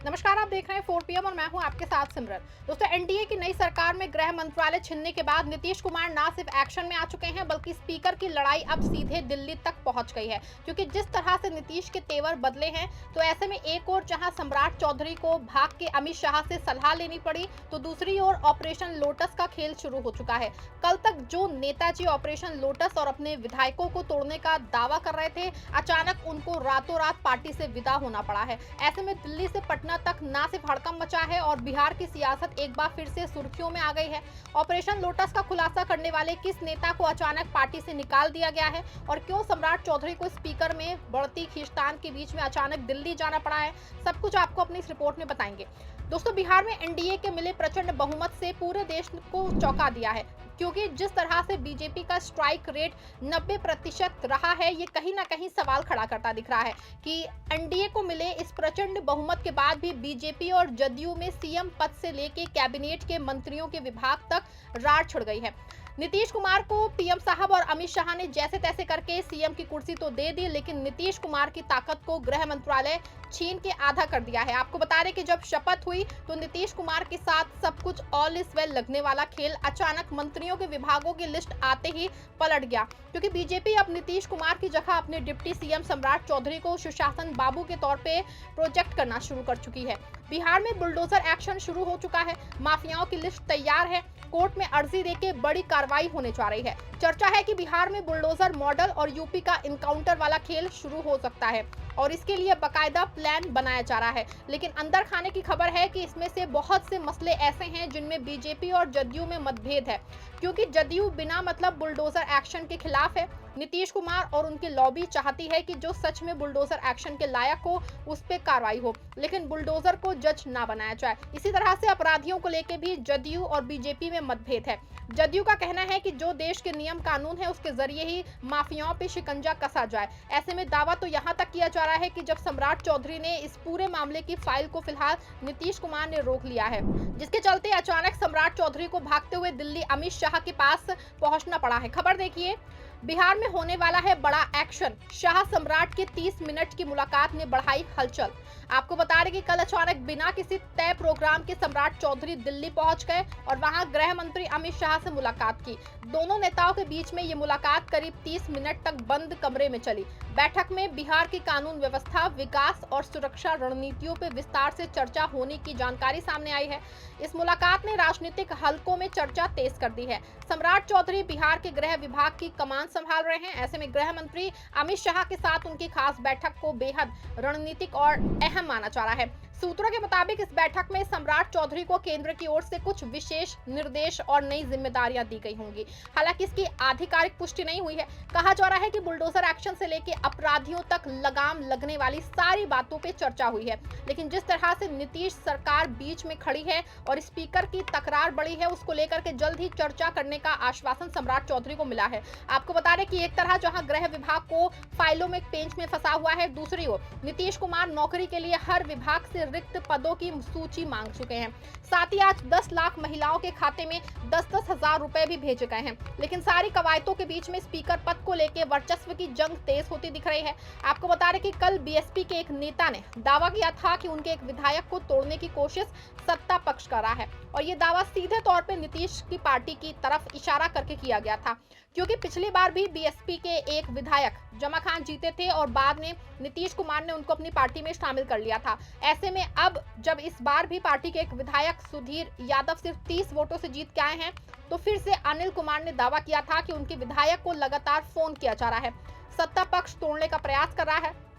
नमस्कार, आप देख रहे हैं 4 पीएम और मैं हूं आपके साथ सिमरन। दोस्तों, एनडीए की नई सरकार में गृह मंत्रालय छिनने के बाद नीतीश कुमार ना सिर्फ एक्शन में आ चुके हैं बल्कि स्पीकर की लड़ाई अब सीधे दिल्ली तक पहुंच गई है। क्योंकि जिस तरह से नीतीश के तेवर बदले हैं, तो ऐसे में एक ओर जहां सम्राट चौधरी को भाग के अमित शाह से सलाह लेनी पड़ी, तो दूसरी ओर ऑपरेशन लोटस का खेल शुरू हो चुका है। कल तक जो नेताजी ऑपरेशन लोटस और अपने विधायकों को तोड़ने का दावा कर रहे थे, अचानक उनको रातों रात पार्टी से विदा होना पड़ा है। ऐसे में दिल्ली से पटना तक ना सिर्फ हड़कंप मचा है और बिहार की सियासत एक बार फिर से सुर्खियों में आ गई है। ऑपरेशन लोटस का खुलासा करने वाले किस नेता को अचानक पार्टी से निकाल दिया गया है और क्यों सम्राट चौधरी को स्पीकर में बढ़ती खींचतान के बीच में अचानक दिल्ली जाना पड़ा है, सब कुछ आपको अपनी इस रिपोर्ट में बताएंगे। दोस्तों, बिहार में एनडीए के मिले प्रचंड बहुमत से पूरे देश को चौंका दिया है, क्योंकि जिस तरह से बीजेपी का स्ट्राइक रेट 90% रहा है, ये कहीं ना कहीं सवाल खड़ा करता दिख रहा है कि एनडीए को मिले इस प्रचंड बहुमत के बाद भी बीजेपी और जदयू में सीएम पद से लेके कैबिनेट के मंत्रियों के विभाग तक रार छिड़ गई है। नीतीश कुमार को पीएम साहब और अमित शाह ने जैसे तैसे करके सीएम की कुर्सी तो दे दी, लेकिन नीतीश कुमार की ताकत को गृह मंत्रालय छीन के आधा कर दिया है। आपको बता रहे कि जब शपथ हुई तो नीतीश कुमार के साथ सब कुछ ऑल इज वेल लगने वाला खेल अचानक मंत्रियों के विभागों की लिस्ट आते ही पलट गया, क्योंकि बीजेपी अब नीतीश कुमार की जगह अपने डिप्टी सीएम सम्राट चौधरी को सुशासन बाबू के तौर पे प्रोजेक्ट करना शुरू कर चुकी है। बिहार में बुलडोजर एक्शन शुरू हो चुका है, माफियाओं की लिस्ट तैयार है, कोर्ट में अर्जी देके बड़ी कार्रवाई होने जा रही है। चर्चा है कि बिहार में बुलडोजर मॉडल और यूपी का इनकाउंटर वाला खेल शुरू हो सकता है और इसके लिए बकायदा प्लान बनाया जा रहा है। लेकिन अंदर खाने की खबर है कि इसमें से बहुत से मसले ऐसे हैं जिनमें बीजेपी और जदयू में मतभेद है, क्योंकि जदयू बिना मतलब बुलडोजर एक्शन के खिलाफ है। नीतीश कुमार और उनकी लॉबी चाहती है कि जो सच में बुलडोजर एक्शन के लायक हो उस पर कार्रवाई हो, लेकिन बुलडोजर को जज ना बनाया जाए। इसी तरह से अपराधियों को लेकर भी जदयू और बीजेपी में मतभेद है। जदयू का कहना है कि जो देश के नियम कानून है उसके जरिए ही माफियाओं पे शिकंजा कसा जाए। ऐसे में दावा तो यहाँ तक किया जा रहा है कि जब सम्राट चौधरी ने इस पूरे मामले की फाइल को फिलहाल नीतीश कुमार ने रोक लिया है, जिसके चलते अचानक सम्राट चौधरी को भागते हुए दिल्ली अमित शाह के पास पहुंचना पड़ा है। खबर देखिए, बिहार में होने वाला है बड़ा एक्शन, शाह सम्राट की 30 मिनट की मुलाकात ने बढ़ाई हलचल। आपको बता रहे कि कल अचानक बिना किसी तय प्रोग्राम के सम्राट चौधरी दिल्ली पहुंच गए और वहां गृह मंत्री अमित शाह से मुलाकात की। दोनों नेताओं के बीच में ये मुलाकात करीब 30 मिनट तक बंद कमरे में चली। बैठक में बिहार की कानून व्यवस्था, विकास और सुरक्षा रणनीतियों पर विस्तार से चर्चा होने की जानकारी सामने आई है। इस मुलाकात ने राजनीतिक हलकों में चर्चा तेज कर दी है। सम्राट चौधरी बिहार के गृह विभाग की कमान संभाल रहे हैं। ऐसे में गृह मंत्री अमित शाह के साथ उनकी खास बैठक को बेहद रणनीतिक और अहम माना जा रहा है। सूत्रों के मुताबिक इस बैठक में सम्राट चौधरी को केंद्र की ओर से कुछ विशेष निर्देश और नई जिम्मेदारियां दी गई होंगी। हालांकि इसकी आधिकारिक पुष्टि नहीं हुई है। कहा जा रहा है कि बुलडोजर एक्शन से लेकर अपराधियों तक लगाम लगने वाली सारी बातों पे चर्चा हुई है, लेकिन जिस तरह से नीतीश सरकार बीच में खड़ी है और स्पीकर की तकरार बढ़ी है, उसको लेकर के जल्द ही चर्चा करने का आश्वासन सम्राट चौधरी को मिला है। आपको बता दें कि एक तरह जहां गृह विभाग को फाइलों में पेंच में फंसा हुआ है, दूसरी ओर नीतीश कुमार नौकरी के लिए हर विभाग से रिक्त पदों की सूची मांग चुके हैं। साथ ही आज 10 लाख महिलाओं के खाते में 10-10 हजार रुपए भी भेजे गए हैं। लेकिन सारी कवायदों के बीच में स्पीकर पद को लेकर वर्चस्व की जंग तेज होती दिख रही है। आपको बता रहे कि कल बीएसपी के एक नेता ने दावा किया था कि उनके एक विधायक को तोड़ने की कोशिश सत्ता पक्ष कर रहा है और ये दावा सीधे तौर पे नीतीश की पार्टी की तरफ इशारा करके किया गया था, क्योंकि पिछली बार भी बीएसपी के एक विधायक जमा खान जीते थे और बाद में नीतीश कुमार ने उनको अपनी पार्टी में शामिल कर लिया था। ऐसे में अब जब इस बार भी पार्टी के एक विधायक सुधीर यादव सिर्फ 30 वोटों से जीत के आए हैं, तो फिर से अनिल कुमार ने दावा किया था कि उनके विधायक को लगातार फोन किया जा रहा है, सत्ता पक्ष तोड़ने का प्रयास कर रहा है।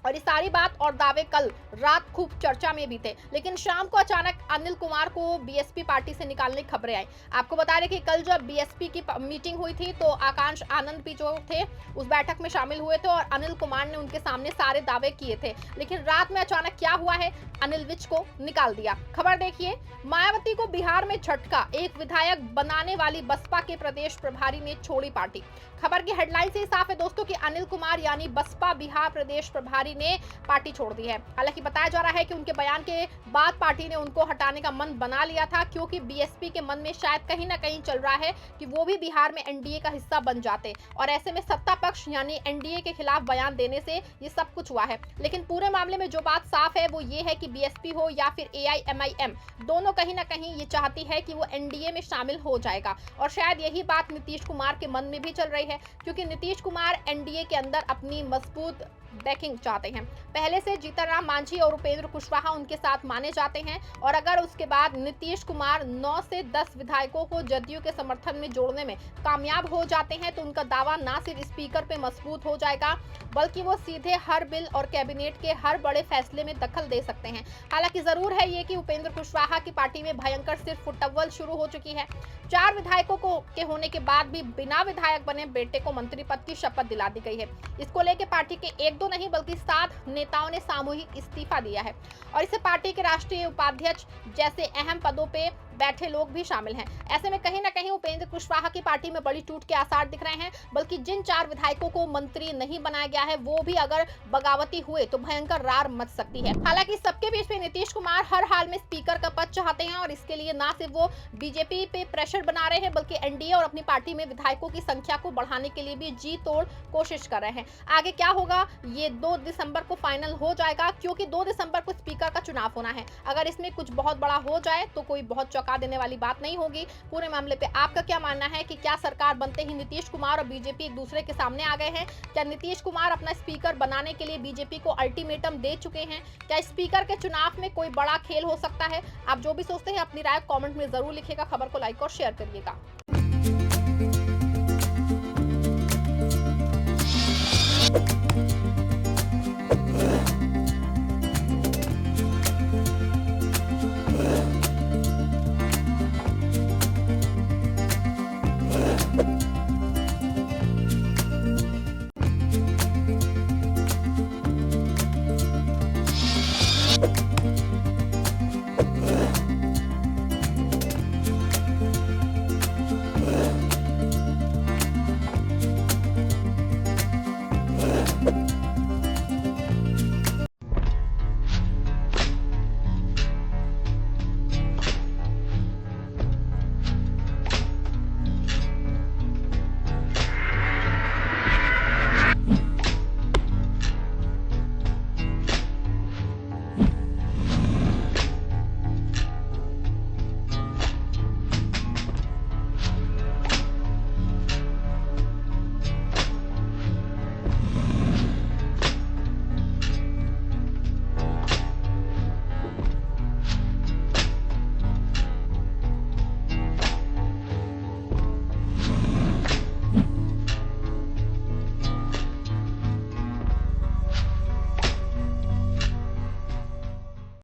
और ये सारी बात और दावे कल रात खूब चर्चा में भी थे, लेकिन शाम को अचानक अनिल कुमार को बीएसपी पार्टी से निकालने की खबरें आई। आपको बता रहे कि कल जब बीएसपी की मीटिंग हुई थी तो आकांक्ष आनंद भी जो थे उस बैठक में शामिल हुए थे और अनिल कुमार ने उनके सामने सारे दावे किए थे, लेकिन रात में अचानक क्या हुआ है, अनिल विज को निकाल दिया। खबर देखिए, मायावती को बिहार में झटका, एक विधायक बनाने वाली बसपा के प्रदेश प्रभारी ने छोड़ी पार्टी। खबर की हेडलाइन से साफ है दोस्तों कि अनिल कुमार यानी बसपा बिहार प्रदेश प्रभारी तिवारी ने पार्टी छोड़ दी है। हालांकि बताया जा रहा है कि उनके बयान के बाद पार्टी ने उनको हटाने का मन बना लिया था, क्योंकि बीएसपी के मन में शायद कहीं ना कहीं चल रहा है कि वो भी बिहार में एनडीए का हिस्सा बन जाते, और ऐसे में सत्ता पक्ष यानी एनडीए के खिलाफ बयान देने से ये सब कुछ हुआ है। लेकिन पूरे मामले में जो बात साफ है वो ये है कि बीएसपी हो या फिर एआईएमआईएम, दोनों कहीं ना कहीं ये चाहती है कि वो एनडीए में शामिल हो जाएगा, और शायद यही बात नीतीश कुमार के मन में भी चल रही है, क्योंकि नीतीश कुमार एनडीए के अंदर अपनी मजबूत बैकिंग चाहते हैं। पहले से जीतनराम मांझी और उपेंद्र कुशवाहा उनके साथ माने जाते हैं, और अगर उसके बाद नीतीश कुमार 9 से 10 विधायकों को जदयू के समर्थन में जोड़ने में कामयाब हो जाते हैं तो उनका दावा ना सिर्फ स्पीकर पे मजबूत हो जाएगा, बल्कि वो सीधे हर बिल और कैबिनेट के हर बड़े फैसले में दखल दे सकते हैं। हालांकि जरूर है ये कि उपेंद्र कुशवाहा की पार्टी में भयंकर सिर्फ फुटअव्वल शुरू हो चुकी है। 4 विधायकों के होने के बाद भी बिना विधायक बने बेटे को मंत्री पद की शपथ दिला दी गई है। इसको लेकर पार्टी के 1-2 नहीं बल्कि 7 नेताओं ने सामूहिक इस्तीफा दिया है, और इससे पार्टी के राष्ट्रीय उपाध्यक्ष जैसे अहम पदों पे बैठे लोग भी शामिल हैं। ऐसे में कहीं ना कहीं उपेंद्र कुशवाहा की पार्टी में बड़ी टूट के आसार दिख रहे हैं, बल्कि जिन 4 विधायकों को मंत्री नहीं बनाया गया है वो भी अगर बगावती हुए तो भयंकर रार मच सकती है। हालांकि सबके बीच में नीतीश कुमार हर हाल में स्पीकर का पद चाहते हैं, और इसके लिए ना सिर्फ वो बीजेपी पे प्रेशर बना रहे हैं बल्कि एनडीए और अपनी पार्टी में विधायकों की संख्या को बढ़ाने के लिए भी जी तोड़ कोशिश कर रहे हैं। आगे क्या होगा ये 2 दिसंबर को फाइनल हो जाएगा, क्योंकि 2 दिसंबर को स्पीकर का चुनाव होना है। अगर इसमें कुछ बहुत बड़ा हो जाए तो कोई बहुत चौंका देने वाली बात नहीं होगी। पूरे मामले पे आपका क्या मानना है कि क्या सरकार बनते ही नीतीश कुमार और बीजेपी एक दूसरे के सामने आ गए हैं? क्या नीतीश कुमार अपना स्पीकर बनाने के लिए बीजेपी को अल्टीमेटम दे चुके हैं? क्या स्पीकर के चुनाव में कोई बड़ा खेल हो सकता है? आप जो भी सोचते हैं अपनी राय कमेंट में जरूर लिखिएगा। खबर को लाइक और शेयर करिएगा।